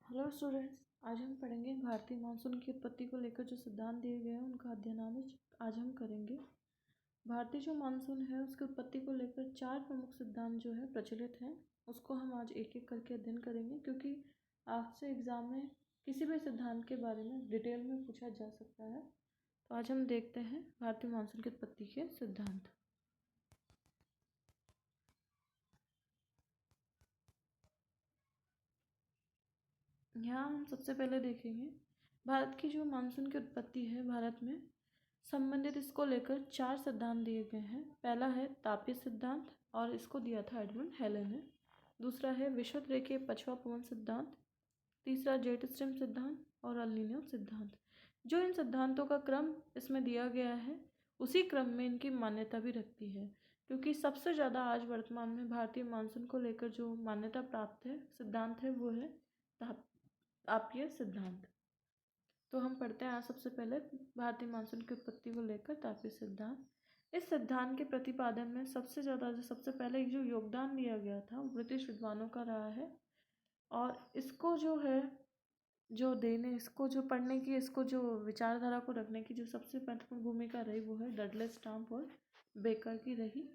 Hello students, आज हम पढ़ेंगे भारतीय मानसून की उत्पत्ति को लेकर जो सिद्धांत दिए गए हैं उनका अध्ययन आज हम करेंगे। भारतीय जो मानसून है उसकी उत्पत्ति को लेकर 4 प्रमुख सिद्धांत जो है प्रचलित हैं, उसको हम आज एक एक करके अध्ययन करेंगे, क्योंकि आपसे एग्ज़ाम में किसी भी सिद्धांत के बारे में डिटेल में पूछा जा सकता है। तो आज हम देखते हैं भारतीय मानसून की उत्पत्ति के सिद्धांत। यहाँ हम सबसे पहले देखेंगे भारत की जो मानसून की उत्पत्ति है। भारत में संबंधित इसको लेकर 4 सिद्धांत दिए गए हैं। पहला है तापीय सिद्धांत और इसको दिया था एडमंड हेले ने। दूसरा है विषुवत-रेखीय पछुआ पवन सिद्धांत। तीसरा जेट स्ट्रीम सिद्धांत और अल नीनो सिद्धांत। जो इन सिद्धांतों का क्रम इसमें दिया गया है उसी क्रम में इनकी मान्यता भी रखती है, क्योंकि सबसे ज़्यादा आज वर्तमान में भारतीय मानसून को लेकर जो मान्यता प्राप्त है सिद्धांत है वो है तापीय सिद्धांत। तो हम पढ़ते हैं आज सबसे पहले भारतीय मानसून की उत्पत्ति को लेकर तापीय सिद्धांत। इस सिद्धांत के प्रतिपादन में सबसे पहले जो योगदान दिया गया था वो ब्रिटिश विद्वानों का रहा है, और इसको जो है इसको जो पढ़ने की, इसको जो विचारधारा को रखने की जो सबसे महत्वपूर्ण भूमिका रही वो है डडले स्टाम्प और बेकर की रही।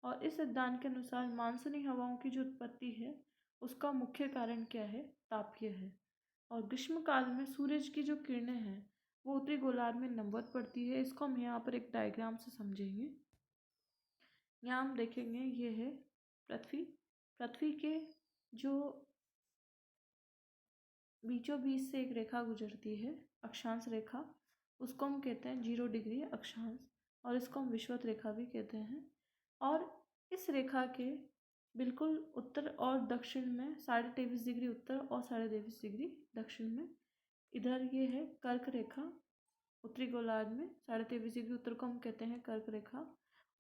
और इस सिद्धांत के अनुसार मानसूनी हवाओं की जो उत्पत्ति है उसका मुख्य कारण क्या है? तापीय है। और ग्रीष्मकाल में सूरज की जो किरणें हैं वो उत्तरी गोलार्ध में लंबवत पड़ती है। इसको हम यहाँ पर एक डायग्राम से समझेंगे। यहाँ हम देखेंगे ये है पृथ्वी के जो बीचों बीच से एक रेखा गुजरती है, अक्षांश रेखा, उसको हम कहते हैं 0 डिग्री अक्षांश, और इसको हम विषुवत रेखा भी कहते हैं। और इस रेखा के बिल्कुल उत्तर और दक्षिण में 23.5 डिग्री उत्तर और 23.5 डिग्री दक्षिण में इधर ये है कर्क रेखा। उत्तरी गोलार्ध में 23.5 डिग्री उत्तर को हम कहते हैं कर्क रेखा,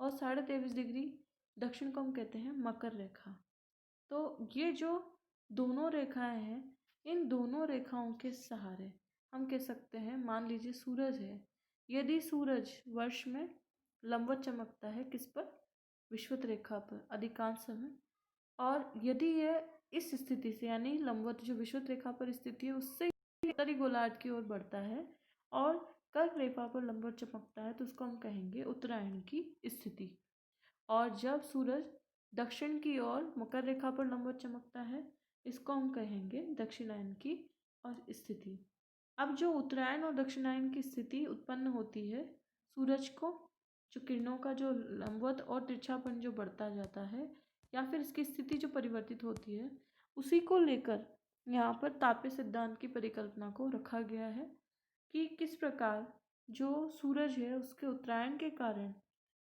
और 23.5 डिग्री दक्षिण को हम कहते हैं मकर रेखा। तो ये जो दोनों रेखाएं हैं, इन दोनों रेखाओं के सहारे हम कह सकते हैं, मान लीजिए सूरज है, यदि सूरज वर्ष में लंबवत चमकता है किस पर? विषुवत रेखा पर अधिकांश समय, और यदि यह इस स्थिति से यानी लंबवत जो विषुवत रेखा पर स्थिति है उससे उत्तरी गोलार्ध की ओर बढ़ता है और कर्क रेखा पर लंबवत चमकता है, तो उसको हम कहेंगे उत्तरायण की स्थिति। और जब सूरज दक्षिण की ओर मकर रेखा पर लंबवत चमकता है, इसको हम कहेंगे दक्षिणायन की और स्थिति। अब जो उत्तरायण और दक्षिणायन की स्थिति उत्पन्न होती है, सूरज को जो किरणों का जो लंबवत और तिरछापन जो बढ़ता जाता है या फिर इसकी स्थिति जो परिवर्तित होती है, उसी को लेकर यहाँ पर तापीय सिद्धांत की परिकल्पना को रखा गया है कि किस प्रकार जो सूरज है उसके उत्तरायण के कारण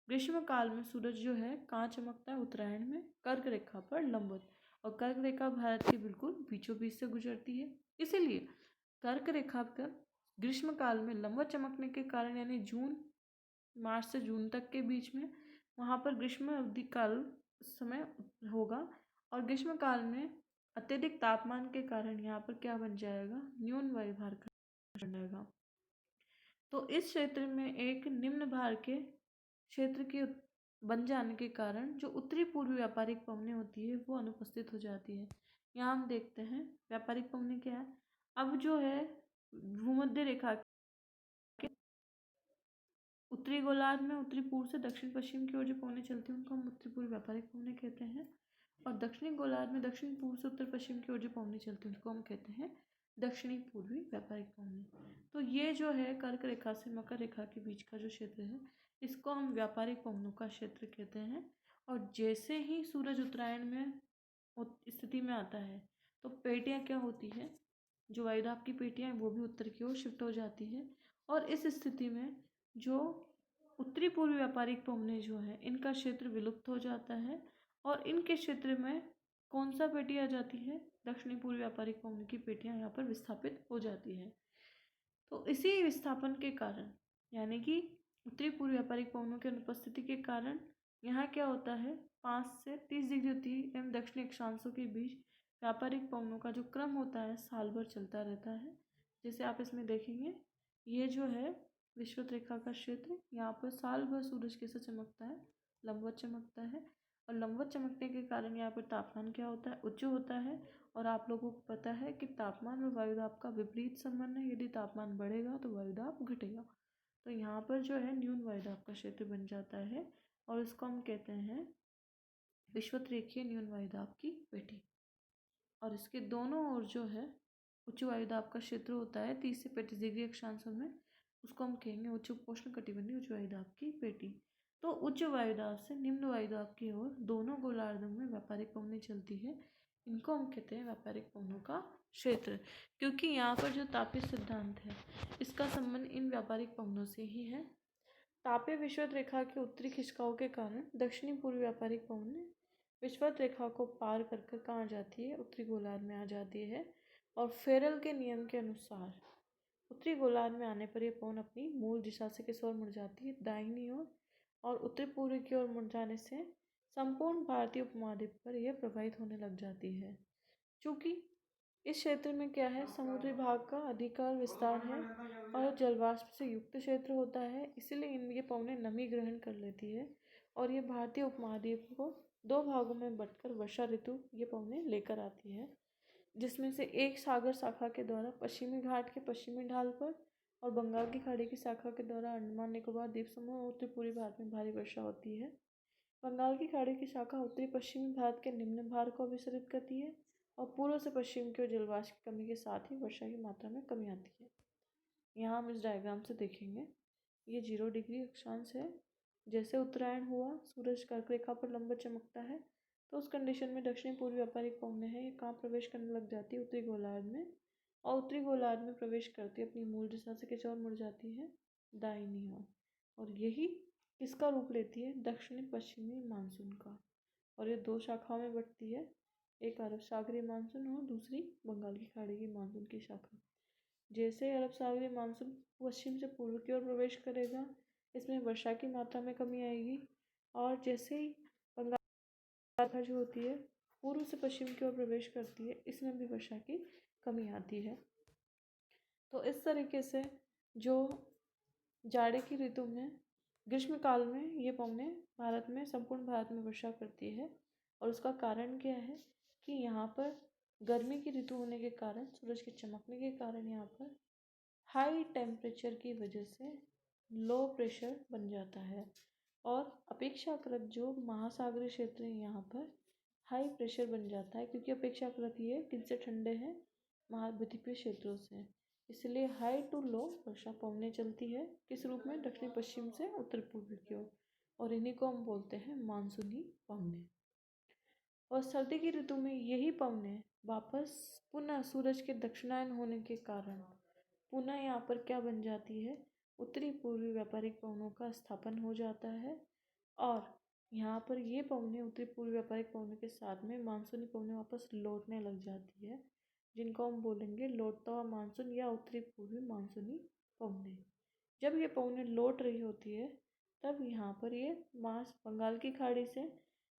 ग्रीष्म काल में सूरज जो है कहाँ चमकता है? उत्तरायण में कर्क रेखा पर लंबवत, और कर्क रेखा भारत के बिल्कुल बीचों बीच से गुजरती है। इसीलिए कर्क रेखा पर ग्रीष्म काल में लंबवत चमकने के कारण यानी मार्च से जून तक के बीच में वहाँ पर ग्रीष्म अवधि काल समय होगा, और ग्रीष्म काल में अत्यधिक तापमान के कारण यहाँ पर क्या बन जाएगा? न्यून वायुभार का बन जाएगा। तो इस क्षेत्र में एक निम्न भार के क्षेत्र के बन जाने के कारण जो उत्तरी पूर्वी व्यापारिक पवनें होती है वो अनुपस्थित हो जाती है। यहाँ हम देखते हैं व्यापारिक पवनें क्या है। अब जो है भूमध्य रेखा के उत्तरी गोलार्ध में उत्तरी पूर्व से दक्षिण पश्चिम की ओर जो पवनें चलती हैं उनको हम उत्तरी पूर्वी व्यापारिक पवनें कहते हैं, और दक्षिणी गोलार्ध में दक्षिण पूर्व से उत्तर पश्चिम की ओर जो पवनें चलती हैं उनको हम कहते हैं दक्षिणी पूर्वी व्यापारिक पवनें। तो ये जो है कर्क रेखा से मकर रेखा के बीच का जो क्षेत्र है इसको हम व्यापारिक पवनों का क्षेत्र कहते हैं। और जैसे ही सूरज उत्तरायण में स्थिति में आता है तो पेटियाँ क्या होती है, जो वायुदाब की पेटियाँ वो भी उत्तर की ओर शिफ्ट हो जाती है, और इस स्थिति में जो उत्तरी पूर्वी व्यापारिक पवनें जो है इनका क्षेत्र विलुप्त हो जाता है, और इनके क्षेत्र में कौन सा पेटी आ जाती है? दक्षिणी पूर्वी व्यापारिक पवनों की पेटियाँ यहाँ पर विस्थापित हो जाती है। तो इसी विस्थापन के कारण यानी कि उत्तरी पूर्वी व्यापारिक पवनों की अनुपस्थिति के कारण यहाँ क्या होता है? 5 से 30 डिग्री उत्तरी एवं दक्षिणी अक्षांशों के बीच व्यापारिक पवनों का जो क्रम होता है साल भर चलता रहता है। जैसे आप इसमें देखेंगे ये जो है विषुवत रेखा का क्षेत्र, यहाँ पर साल भर सूरज कैसे चमकता है? लंबवत चमकता है, और लंबवत चमकने के कारण यहाँ पर तापमान क्या होता है? उच्च होता है, और आप लोगों को पता है कि तापमान और वायुदाब का विपरीत संबंध है। यदि तापमान बढ़ेगा तो वायुदाब घटेगा। तो यहाँ पर जो है न्यून वायुदाब का क्षेत्र बन जाता है और इसको हम कहते हैं विषुवत-रेखीय न्यून वायुदाब की पेटी। और इसके दोनों ओर जो है उच्च वायुदाब का क्षेत्र होता है 30 से 35 डिग्री अक्षांश में, उसको हम कहेंगे उच्च उपोष्णकटिबंधीय उच्च वायुदाब की पेटी। तो उच्च वायुदाब से निम्न वायुदाब की ओर दोनों गोलार्धों में व्यापारिक पवनें चलती है। इनको हम कहते हैं व्यापारिक पवनों का क्षेत्र, क्योंकि यहाँ पर जो तापीय सिद्धांत है इसका संबंध इन व्यापारिक पवनों से ही है। तापीय विषुवत रेखा के उत्तरी खिंचकाव के कारण दक्षिणी पूर्वी व्यापारिक पवनें विषुवत रेखा को पार कर कर कहाँ जाती है, उत्तरी गोलार्ध में आ जाती है। और फेरल के नियम के अनुसार उत्तरी गोलार्ध में आने पर यह पवन अपनी मूल दिशा से किस ओर मुड़ जाती है, दाहिनी ओर। और उत्तर पूर्व की ओर मुड़ जाने से संपूर्ण भारतीय उपमहाद्वीप पर यह प्रवाहित होने लग जाती है। चूँकि इस क्षेत्र में क्या है, समुद्री भाग का अधिकार विस्तार है और जलवाष्प से युक्त क्षेत्र होता है, इसलिए ये पवनें नमी ग्रहण कर लेती है और ये भारतीय उपमहाद्वीप को दो भागों में बंटकर वर्षा ऋतु ये पवनें लेकर आती है, जिसमें से एक सागर शाखा के द्वारा पश्चिमी घाट के पश्चिमी ढाल पर और बंगाल की खाड़ी की शाखा के द्वारा अंडमान निकोबार द्वीप समूह और उत्तरी पूर्वी भारत में भारी वर्षा होती है। बंगाल की खाड़ी की शाखा उत्तरी पश्चिमी भारत के निम्न भार को अभिसरित करती है और पूर्व से पश्चिम की ओर जलवाष्प की कमी के साथ ही वर्षा की मात्रा में कमी आती है। यहाँ हम इस डायग्राम से देखेंगे, ये 0 डिग्री अक्षांश है। जैसे उत्तरायण हुआ, सूरज कर्क रेखा पर लंबा चमकता है, तो उस कंडीशन में दक्षिणी पूर्वी व्यापारिक पवनें हैं, ये कहाँ प्रवेश करने लग जाती है, उत्तरी गोलार्ध में। और उत्तरी गोलार्ध में प्रवेश करती है अपनी मूल दिशा से किस ओर मुड़ जाती है, दाहिनी ओर। और यही किसका रूप लेती है, दक्षिणी पश्चिमी मानसून का। और ये दो शाखाओं में बढ़ती है, एक अरब सागरीय मानसून और दूसरी बंगाल की खाड़ी की मानसून की शाखा। जैसे अरब सागरीय मानसून पश्चिम से पूर्व की ओर प्रवेश करेगा, इसमें वर्षा की मात्रा में कमी आएगी। और जैसे ही बंगाल जो होती है पूर्व से पश्चिम की ओर प्रवेश करती है, इसमें भी वर्षा की कमी आती है। तो इस तरीके से जो जाड़े की ऋतु में ग्रीष्म काल में ये पवनें भारत में संपूर्ण भारत में वर्षा करती है। और उसका कारण क्या है कि यहाँ पर गर्मी की ऋतु होने के कारण, सूरज के चमकने के कारण यहाँ पर हाई टेम्परेचर की वजह से लो प्रेशर बन जाता है और अपेक्षाकृत जो महासागरीय क्षेत्र है यहाँ पर हाई प्रेशर बन जाता है, क्योंकि अपेक्षाकृत ये किनसे ठंडे हैं, महाद्वीपीय क्षेत्रों से। इसलिए हाई टू लो वर्षा पवनें चलती है, किस रूप में, दक्षिण पश्चिम से उत्तर पूर्व की ओर। और इन्हीं को हम बोलते हैं मानसूनी पवनें। और सर्दी की ऋतु में यही पवनें वापस पुनः सूरज के दक्षिणायन होने के कारण पुनः यहाँ पर क्या बन जाती है, उत्तरी पूर्वी व्यापारिक पवनों का स्थापन हो जाता है। और यहाँ पर ये पवनें उत्तरी पूर्वी व्यापारिक पवनों के साथ में मानसूनी पवनें वापस लौटने लग जाती है, जिनको हम बोलेंगे लौटता हुआ मानसून या उत्तरी पूर्वी मानसूनी पवनें। जब ये पवनें लौट रही होती है तब यहाँ पर ये मास बंगाल की खाड़ी से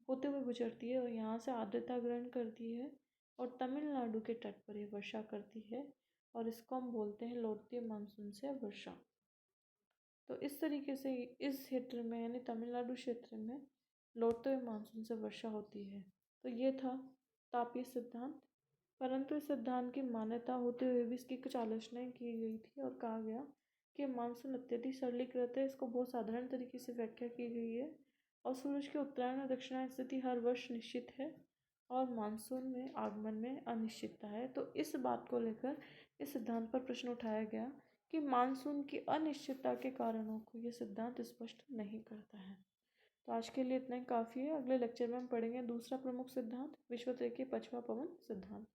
होते हुए गुजरती है और यहाँ से आर्द्रता ग्रहण करती है और तमिलनाडु के तट पर ये वर्षा करती है और इसको हम बोलते हैं लौटती मानसून से वर्षा। तो इस तरीके से इस क्षेत्र में यानी तमिलनाडु क्षेत्र में लौटते हुए मानसून से वर्षा होती है। तो ये था तापीय सिद्धांत, परंतु इस सिद्धांत की मान्यता होते हुए भी इसकी कुछ आलोचनाएं की गई थी और कहा गया कि मानसून अत्यधिक सरलीकृत है, इसको बहुत साधारण तरीके से व्याख्या की गई है और सूरज के उत्तरायण और दक्षिणायन स्थिति हर वर्ष निश्चित है और मानसून में आगमन में अनिश्चितता है। तो इस बात को लेकर इस सिद्धांत पर प्रश्न उठाया गया कि मानसून की अनिश्चितता के कारणों को यह सिद्धांत स्पष्ट नहीं करता है। तो आज के लिए इतना ही काफ़ी है। अगले लेक्चर में हम पढ़ेंगे दूसरा प्रमुख सिद्धांत, विषुवत रेखीय पछुआ पवन सिद्धांत।